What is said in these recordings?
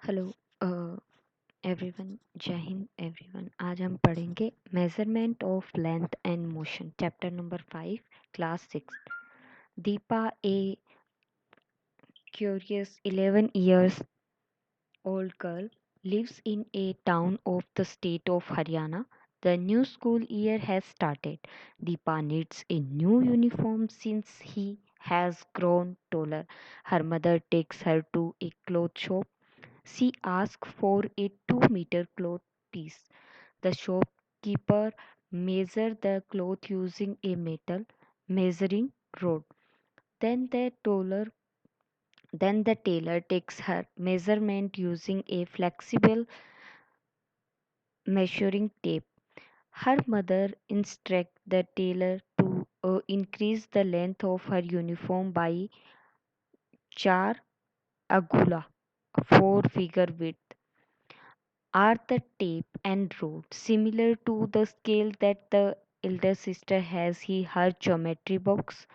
Hello everyone, जय Hind everyone. आज हम पढ़ेंगे measurement of length and motion, chapter number 5, class 6। Deepa, A curious 11 years old girl, lives in a town of the state of Haryana. The new school year has started. Deepa needs a new uniform since he has grown taller. Her mother takes her to a cloth shop. She asks for a 2-meter cloth piece. The shopkeeper measures the cloth using a metal measuring rod. Then the tailor then the tailor takes her measurement using a flexible measuring tape. Her mother instructs the tailor to increase the length of her uniform by 4 angula, 4 figure width. Are the tape and rod similar to the scale that the elder sister has in her geometry box?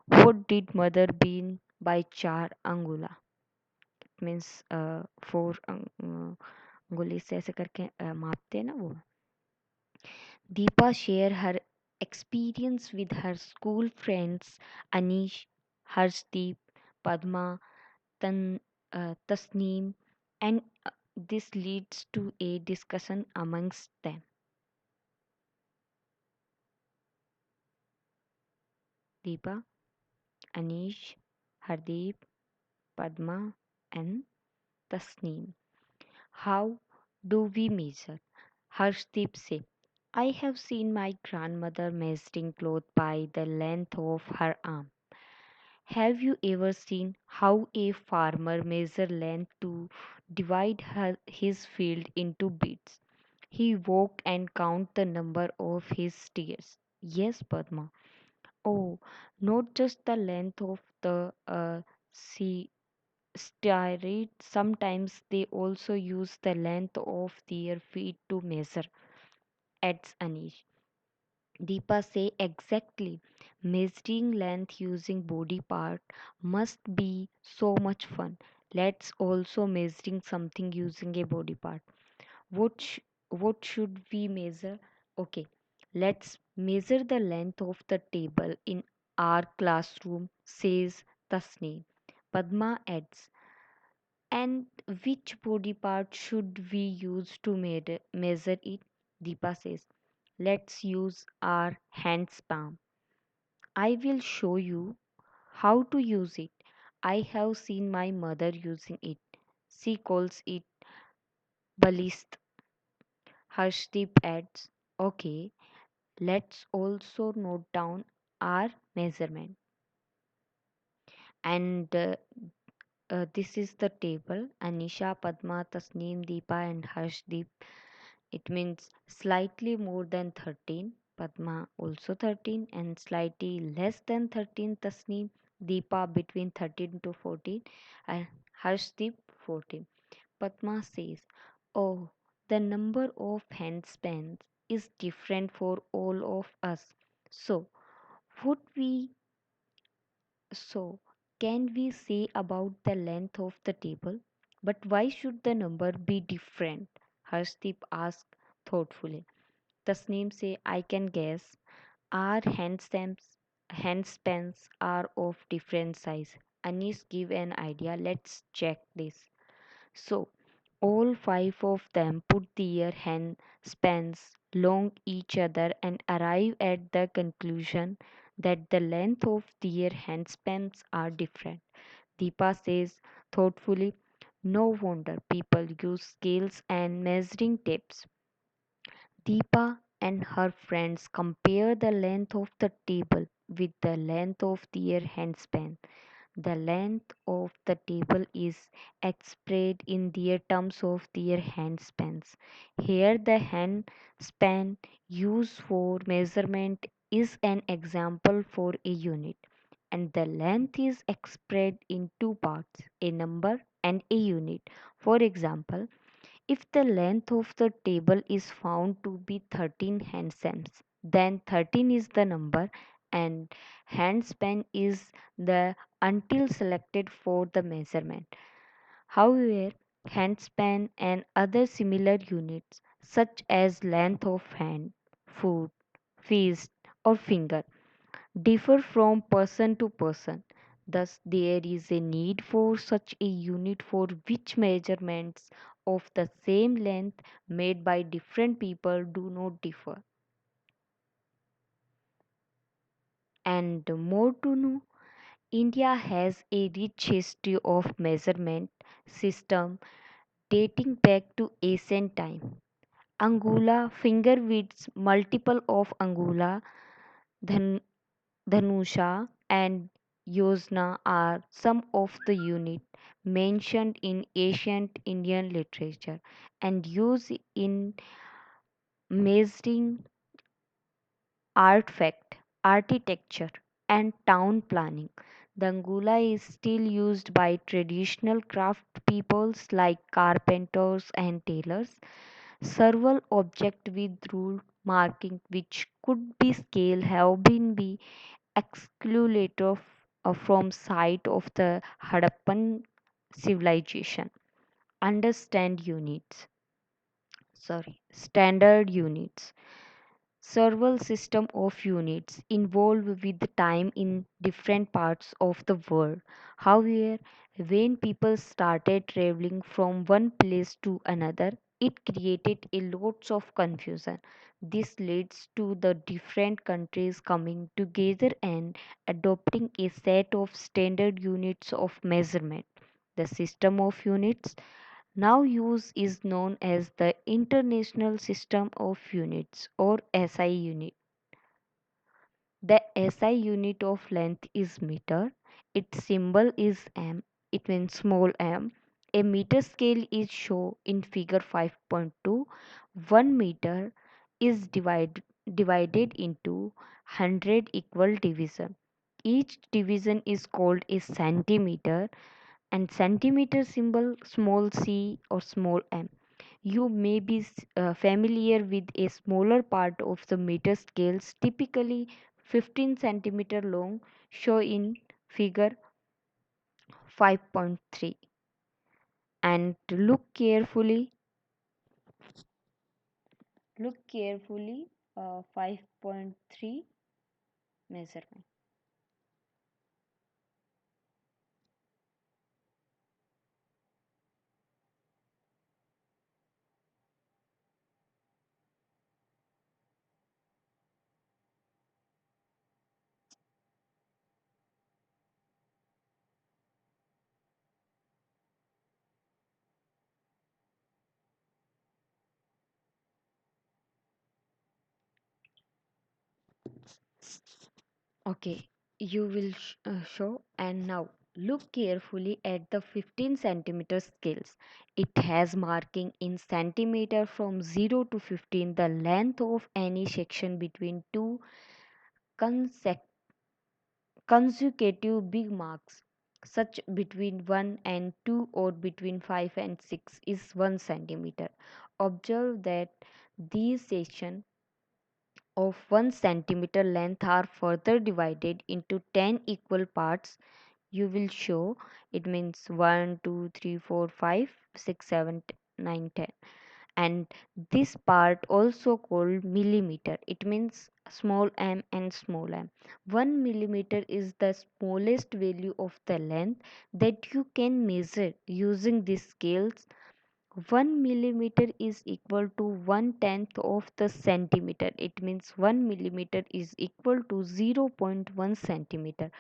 What did mother mean by 4 angula? It means 4 अंगुली से ऐसे करके मापते हैं ना वो। Deepa share her experience with her school friends Anish, Harshdeep, Padma, Tasneem, and this leads to a discussion amongst them. Deepa, Anish, Hardeep, Padma, and Tasneem. How do we measure? Harshdeep said, I have seen my grandmother measuring cloth by the length of her arm. Have you ever seen how a farmer measures length to divide his field into bits? He walk and count the number of his steers. Yes, Padma. Oh, not just the length of the steered. Sometimes they also use the length of their feet to measure, adds Anish. Deepa say exactly. Measuring length using body part must be so much fun. Let's also measuring something using a body part. What should we measure? Okay, let's measure the length of the table in our classroom, says Tasneem. Padma adds, and which body part should we use to measure it? Deepa says, let's use our hands palm. I will show you how to use it. I have seen my mother using it. She calls it balist. Harshdeep adds, okay, let's also note down our measurement. And this is the table. Anisha, Padma, Tasneem, Deepa, and Harshdeep. It means slightly more than 13. Padma also 13 and slightly less than 13. Tasneem, Deepa between 13 to 14 and Harshdeep 14. Padma says, oh, the number of handspans is different for all of us. So, would we so can we say about the length of the table? But why should the number be different? Harshdeep asked thoughtfully. Tasneem say, I can guess. Our handspans are of different size. Anis give an idea. Let's check this. So all five of them put their handspans along each other and arrive at the conclusion that the length of their handspans are different. Deepa says thoughtfully, no wonder people use scales and measuring tapes. Deepa and her friends compare the length of the table with the length of their handspan. The length of the table is expressed in their terms of their handspans. Here, the handspan used for measurement is an example for a unit, and the length is expressed in two parts, a number and a unit. For example, if the length of the table is found to be 13 handspans, then 13 is the number and handspan is the until selected for the measurement. However, handspan, and other similar units, such as length of hand, foot, fist, or finger, differ from person to person. Thus, there is a need for such a unit for which measurements of the same length made by different people do not differ. And more to know, India has a rich history of measurement system dating back to ancient time. Angula, finger widths, multiple of angula, dhan, dhanusha, and yosna are some of the unit mentioned in ancient Indian literature and used in measuring artifact, architecture, and town planning. The angula is still used by traditional craft peoples like carpenters and tailors. Several objects with ruled marking which could be scale have been be excluded from site of the Harappan civilization. Understand units. Sorry, standard units. Several system of units involve with time in different parts of the world. However, when people started traveling from one place to another, it created a lots of confusion. This leads to the different countries coming together and adopting a set of standard units of measurement. The system of units now used is known as the International System of Units or SI unit. The SI unit of length is meter. Its symbol is m. It means small m. A meter scale is shown in figure 5.2. 1 meter is divided into 100 equal division. Each division is called a centimeter and centimeter symbol small c or small m. You may be familiar with a smaller part of the meter scales, typically 15 centimeter long, shown in figure 5.3. And look carefully 5.3 measurement. Okay, you will show. And now look carefully at the 15 centimeter scales. It has marking in centimeter from 0 to 15, the length of any section between two consec- consecutive big marks, such between 1 and 2 or between 5 and 6 is 1 centimeter. Observe that these sections of 1 centimeter length are further divided into 10 equal parts. You will show it means 1, 2, 3, 4, 5, 6, 7, 9, 10. And this part also called millimeter. It means small m and small m. 1 millimeter is the smallest value of the length that you can measure using these scales. 1 millimeter is equal to 1/10 of the centimeter. It means 1 millimeter is equal to 0.1 centimeter.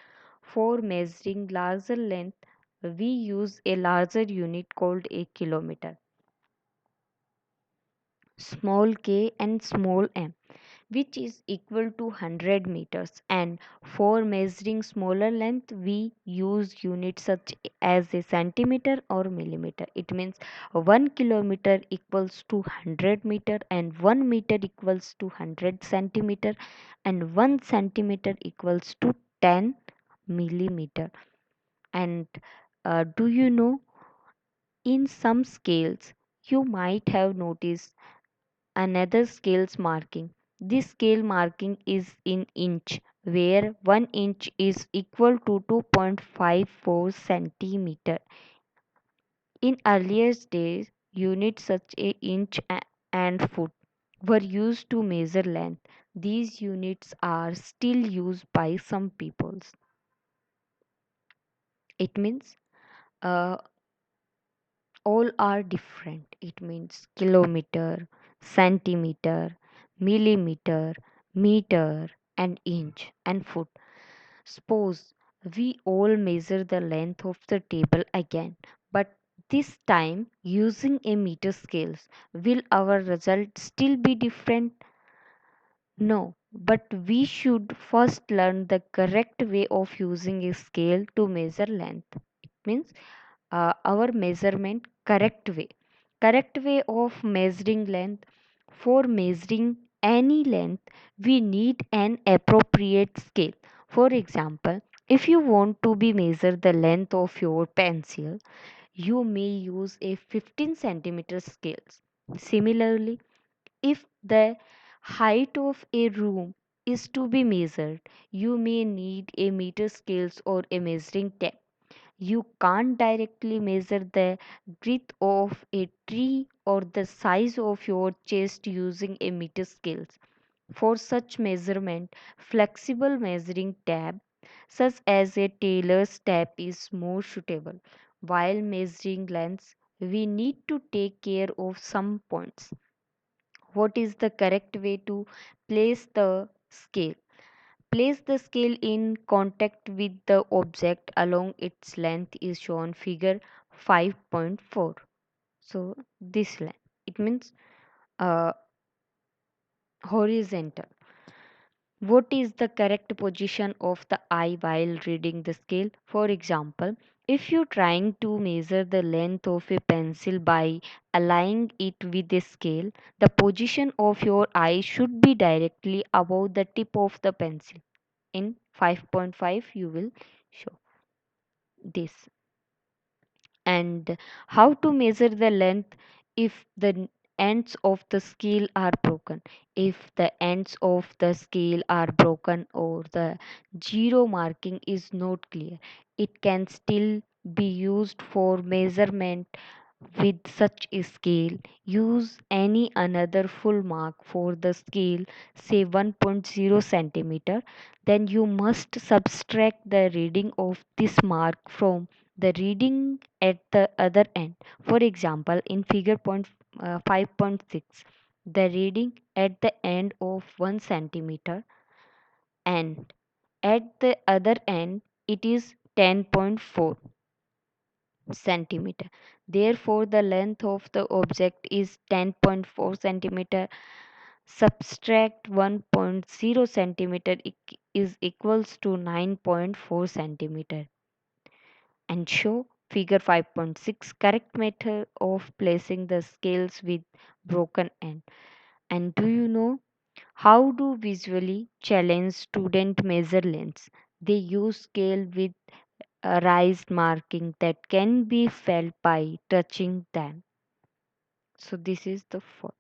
For measuring larger length, we use a larger unit called a kilometer. Small k and small m, which is equal to 100 meters. And for measuring smaller length, we use units such as a centimeter or millimeter. It means 1 kilometer equals to 100 meter, and 1 meter equals to 100 centimeter, and 1 centimeter equals to 10 millimeter. And do you know, in some scales, you might have noticed another scales marking. This scale marking is in inch, where 1 inch is equal to 2.54 centimeter. In earlier days, units such as and foot were used to measure length. These units are still used by some peoples. It means uh, all are different. It means kilometer, centimeter, millimeter, meter, and inch and foot. Suppose we all measure the length of the table again, but this time using a meter scales. Will our result still be different? No, but we should first learn the correct way of using a scale to measure length. It means our measurement correct way of measuring length. For measuring any length we need an appropriate scale. For example, if you want to be measure the length of your pencil, you may use a 15 centimeter scales. Similarly, if the height of a room is to be measured, you may need a meter scales or a measuring tape. You can't directly measure the breadth of a tree or the size of your chest using a meter scales. For such measurement, flexible measuring tape, such as a tailor's tape, is more suitable. While measuring lengths, we need to take care of some points. What is the correct way to place the scale? Place the scale in contact with the object along its length is shown figure 5.4. So this length, it means uh, horizontal. What is the correct position of the eye while reading the scale? For example, if you're trying to measure the length of a pencil by aligning it with a scale, the position of your eye should be directly above the tip of the pencil. In 5.5, you will show this. And how to measure the length if the ends of the scale are broken. If the ends of the scale are broken or the zero marking is not clear, it can still be used for measurement. With such a scale, use any another full mark for the scale, say 1.0 centimeter. Then you must subtract the reading of this mark from the reading at the other end. For example, in figure 5.6, the reading at the end of 1 centimeter and at the other end it is 10.4 centimeter. Therefore, the length of the object is 10.4 centimeter. Subtract 1.0 centimeter is equals to 9.4 centimeter. And show figure 5.6 correct method of placing the scales with broken end. And do you know how do visually challenged student measure lengths? They use scale with a raised marking that can be felt by touching them. So this is the fourth.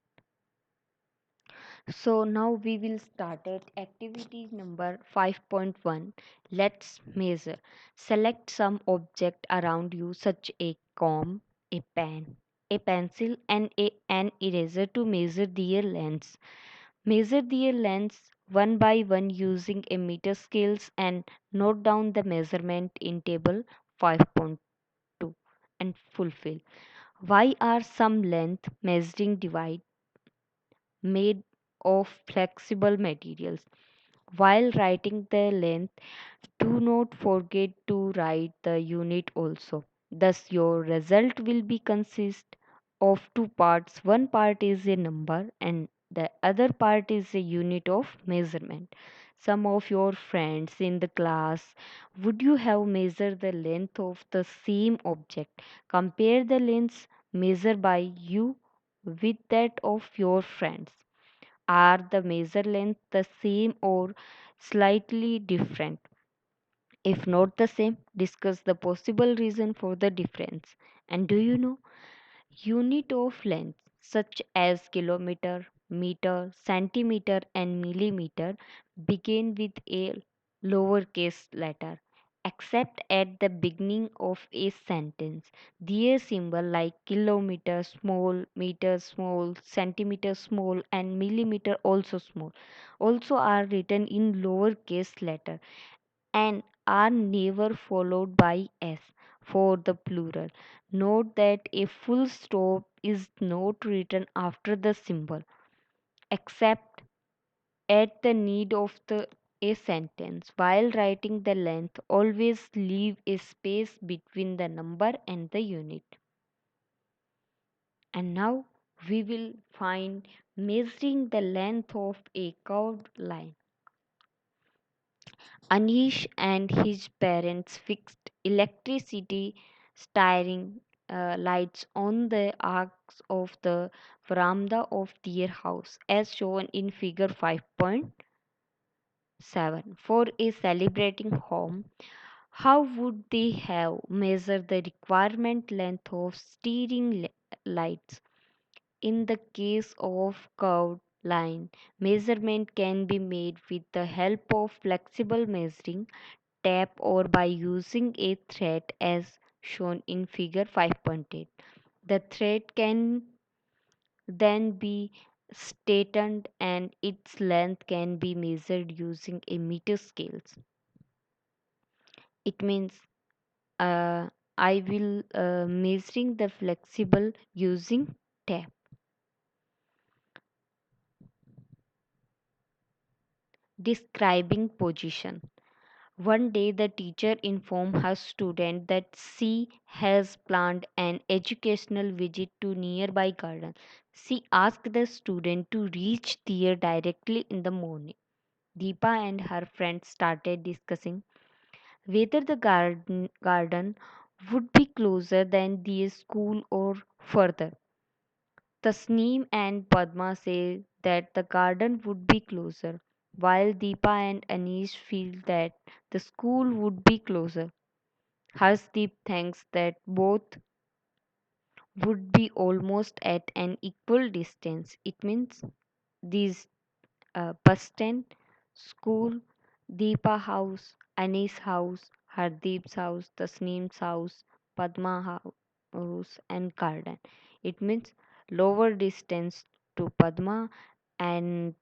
So now we will start at activity number 5.1. Let's measure. Select some object around you such a comb, a pen, a pencil and an eraser to measure their lengths. Measure their lengths one by one using a meter scales and note down the measurement in table 5.2 and fulfill. Why are some length measuring device made of flexible materials? While writing the length, do not forget to write the unit also. Thus, your result will be consist of two parts. One part is a number and the other part is a unit of measurement. Some of your friends in the class, would you have measured the length of the same object? Compare the lengths measured by you with that of your friends. Are the measure length the same or slightly different? If not the same, discuss the possible reason for the difference. And do you know unit of length such as kilometer, meter, centimeter and millimeter begin with a lowercase letter except at the beginning of a sentence. Their symbol like kilometer small, meter small, centimeter small, and millimeter also small also are written in lowercase letter and are never followed by s for the plural. Note that a full stop is not written after the symbol except at the need of the a sentence. While writing the length, always leave a space between the number and the unit. And now we will find measuring the length of a curved line. Anish and his parents fixed electricity steering lights on the arcs of the veranda of their house as shown in figure 5.7. For a celebrating home, how would they have measured the requirement length of steering lights? In the case of curved line, measurement can be made with the help of flexible measuring tape or by using a thread as shown in figure 5.8. The thread can then be straightened and its length can be measured using a meter scales. It means uh, I will measuring the flexible using tape. Describing position. One day the teacher informed her student that she has planned an educational visit to nearby garden. She asked the student to reach there directly in the morning. Deepa and her friends started discussing whether the garden would be closer than their school or further. Tasneem and Padma say that the garden would be closer, while Deepa and Anish feel that the school would be closer. Harshdeep thinks that both would be almost at an equal distance. It means these bus stand, school, Deepa house, Anish house, Hardeep's house, Tasneem's house, Padma house, and garden. It means lower distance to Padma and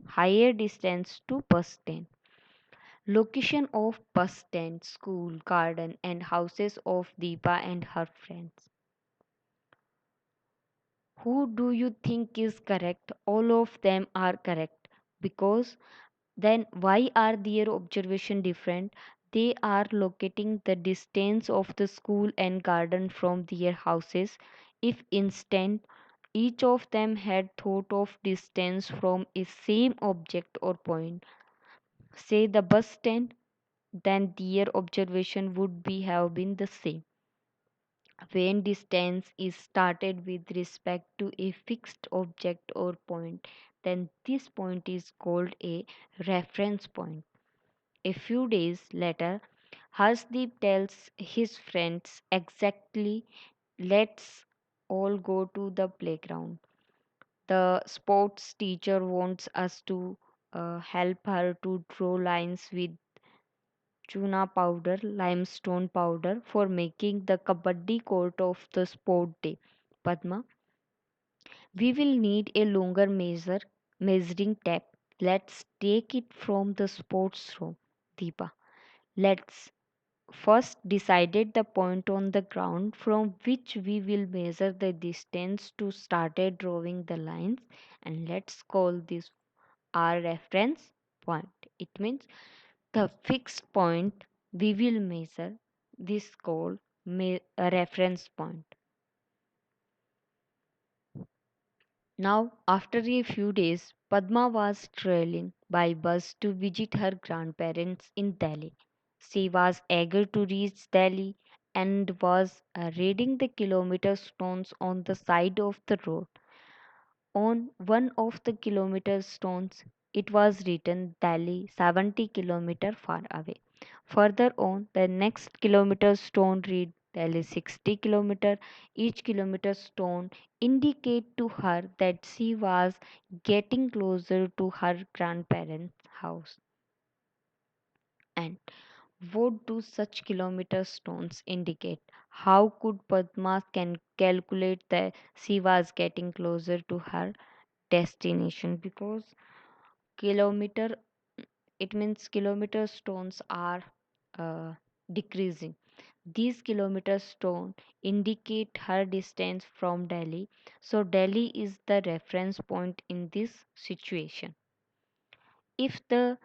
higher distance to bus stand. Location of bus stand, school, garden, and houses of Deepa and her friends. Who do you think is correct? All of them are correct because then why are their observation different? They are locating the distance of the school and garden from their houses. If instant each of them had thought of distance from a same object or point, say the bus stand, then their observation would be have been the same. When distance is started with respect to a fixed object or point, then this point is called a reference point. A few days later, Harshdeep tells his friends exactly, let's all go to the playground. The sports teacher wants us to help her to draw lines with chuna powder, limestone powder for making the kabaddi court of the sport day. Padma, we will need a longer measuring tape. Let's take it from the sports room. Deepa, let's first decided the point on the ground from which we will measure the distance to started drawing the lines, and let's call this our reference point. It means the fixed point we will measure, this called a reference point. Now, after a few days, Padma was traveling by bus to visit her grandparents in Delhi. She was eager to reach Delhi and was reading the kilometer stones on the side of the road. On one of the kilometer stones, it was written Delhi 70 kilometer far away. Further on, the next kilometer stone read Delhi 60 kilometer. Each kilometer stone indicate to her that she was getting closer to her grandparents' house. And What do such kilometer stones indicate? How could Padma can calculate that she was getting closer to her destination? Because kilometer, it means kilometer stones are uh, decreasing. These kilometer stone indicate her distance from Delhi. So Delhi is the reference point in this situation. If the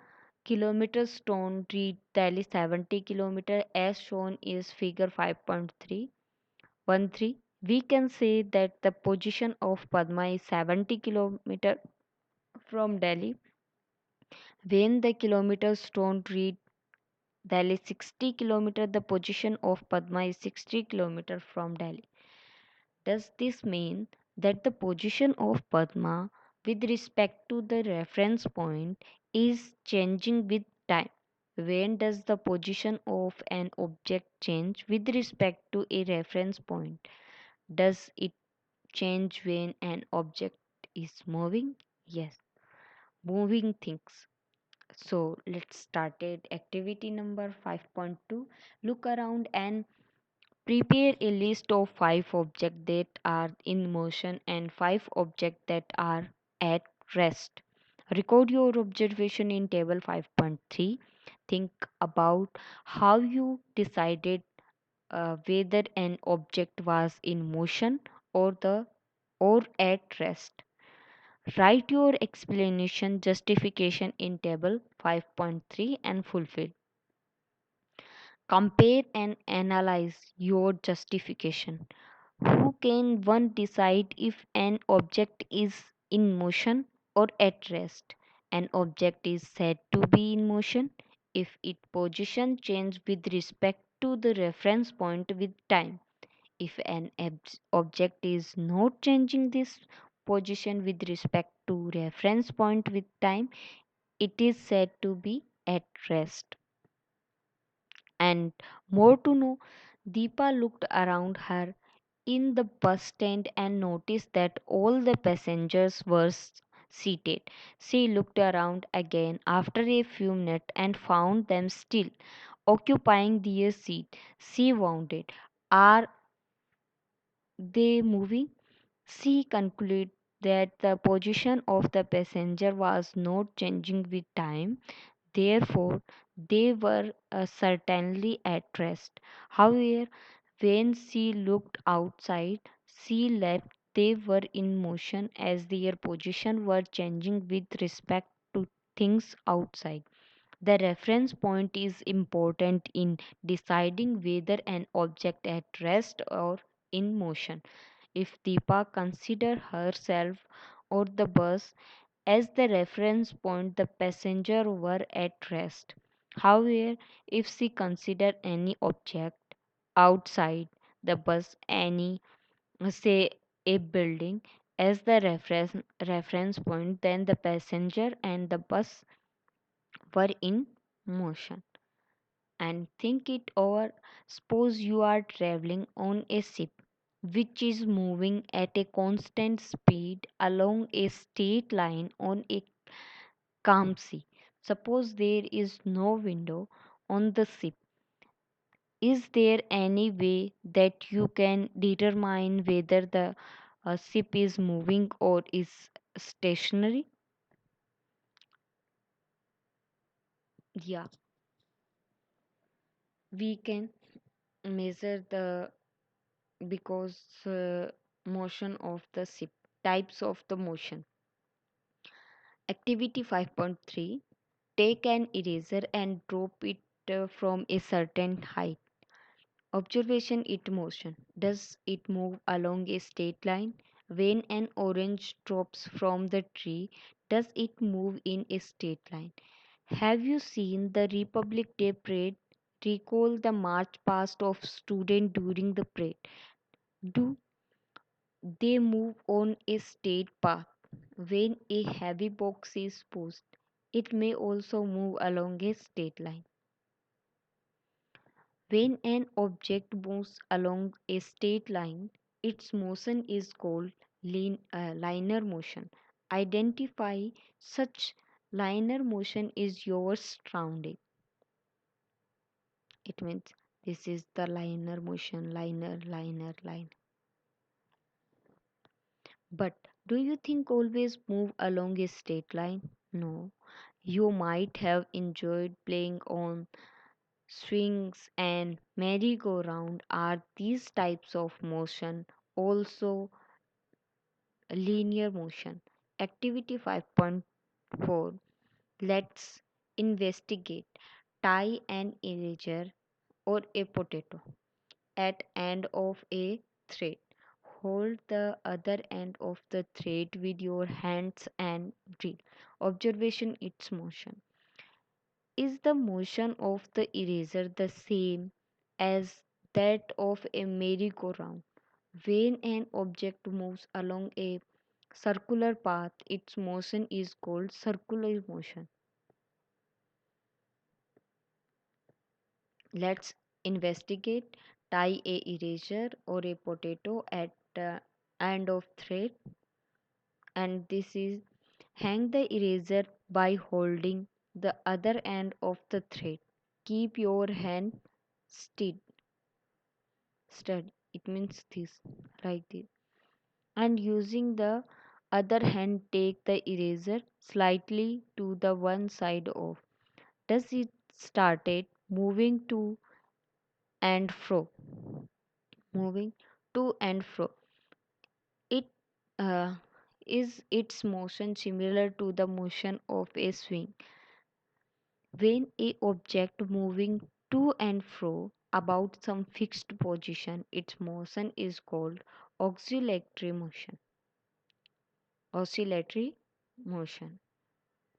kilometer stone read Delhi 70 kilometer as shown is figure 5.313, we can say that the position of Padma is 70 kilometer from Delhi. When the kilometer stone read Delhi 60 kilometer, the position of Padma is 60 kilometer from Delhi. Does this mean that the position of Padma with respect to the reference point is changing with time? When does the position of an object change with respect to a reference point? Does it change when an object is moving? Yes, moving things. So let's start it. Activity number 5.2. Look around and prepare a list of 5 objects that are in motion and 5 objects that are at rest. Record your observation in table 5.3. Think about how you decided whether an object was in motion or at rest. Write your explanation justification in table 5.3 and fulfill. Compare and analyze your justification. Who can one decide if an object is in motion or at rest? An object is said to be in motion if its position changes with respect to the reference point with time. If an object is not changing this position with respect to reference point with time, it is said to be at rest. And more to know, Deepa looked around her in the bus stand and noticed that all the passengers were seated. She looked around again after a few minutes and found them still occupying their seat. She wondered, are they moving? She concluded that the position of the passenger was not changing with time. Therefore, they were certainly at rest. However, when she looked outside, she left they were in motion as their position were changing with respect to things outside. The reference point is important in deciding whether an object at rest or in motion. If Deepa considered herself or the bus as the reference point, the passenger were at rest. However, if she considered any object outside the bus, any say a building, as the reference point, then the passenger and the bus were in motion. And think it over. Suppose you are traveling on a ship which is moving at a constant speed along a straight line on a calm sea. Suppose there is no window on the ship. Is there any way that you can determine whether the ship is moving or is stationary? Yeah, we can measure the because motion of the ship, types of the motion. Activity 5.3. Take an eraser and drop it from a certain height. Observation it motion. Does it move along a straight line? When an orange drops from the tree, does it move in a straight line? Have you seen the Republic Day parade? Recall the march past of students during the parade. Do they move on a straight path? When a heavy box is pushed, it may also move along a straight line. When an object moves along a straight line, its motion is called linear motion. Identify such linear motion is your surrounding. It means this is the linear motion, line. But do you think always move along a straight line? No. You might have enjoyed playing on swings and merry-go-round. Are these types of motion also linear motion? Activity 5.4. Let's investigate. Tie an eraser or a potato at end of a thread. Hold the other end of the thread with your hands and reel. Observation its motion. Is the motion of the eraser the same as that of a merry-go-round? When an object moves along a circular path, its motion is called circular motion. Let's investigate. Tie a eraser or a potato at the end of thread, and this is hang the eraser by holding the other end of the thread. Keep your hand steady. It means this, like this. And using the other hand, take the eraser slightly to the one side of. Does it started moving to and fro? Moving to and fro. It uh, is its motion similar to the motion of a swing. When a object moving to and fro about some fixed position, its motion is called oscillatory motion. Oscillatory motion.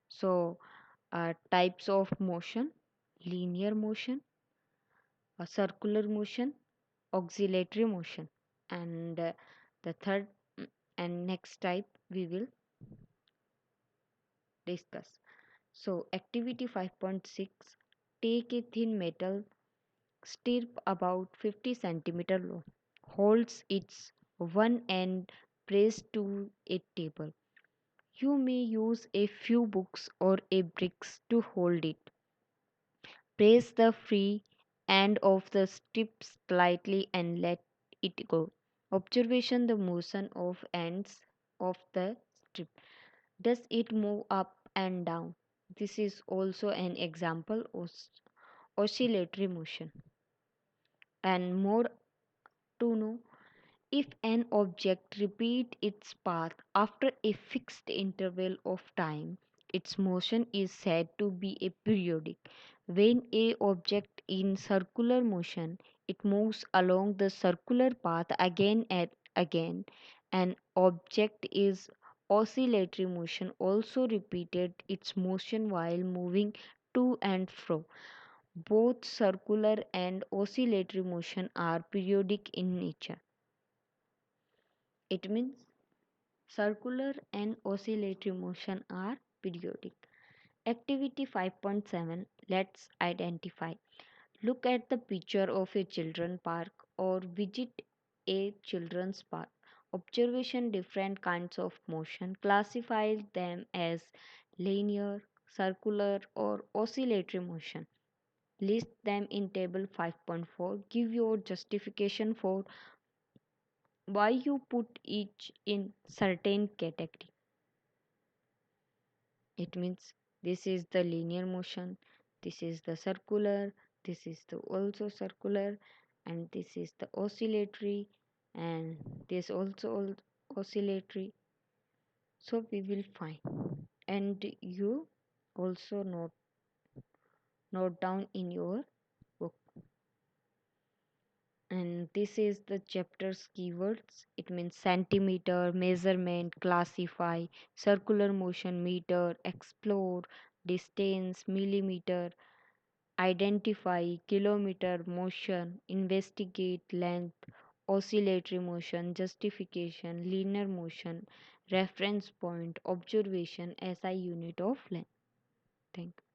So, types of motion: linear motion, circular motion, oscillatory motion, and the third and next type we will discuss. So, activity 5.6. Take a thin metal strip about 50 centimeter long. Holds its one end pressed to a table. You may use a few books or a bricks to hold it. Press the free end of the strip slightly and let it go. Observation the motion of ends of the strip. Does it move up and down? This is also an example of oscillatory motion. And more to know, if an object repeats its path after a fixed interval of time, its motion is said to be a periodic. When a object in circular motion, it moves along the circular path again and again. An object is oscillatory motion also repeated its motion while moving to and fro. Both circular and oscillatory motion are periodic in nature. It means circular and oscillatory motion are periodic. Activity 5.7. Let's identify. Look at the picture of a children park or visit a children's park. Observation different kinds of motion. Classify them as linear, circular or oscillatory motion. List them in table 5.4. Give your justification for why you put each in certain category. It means this is the linear motion, this is the circular, this is the also circular, and this is the oscillatory, and this also oscillatory. So we will find, and you also note down in your book. And this is the chapter's keywords. It means centimeter, measurement, classify, circular motion, meter, explore, distance, millimeter, identify, kilometer, motion, investigate, length, oscillatory motion, justification, linear motion, reference point, observation, SI unit of length. Thank you.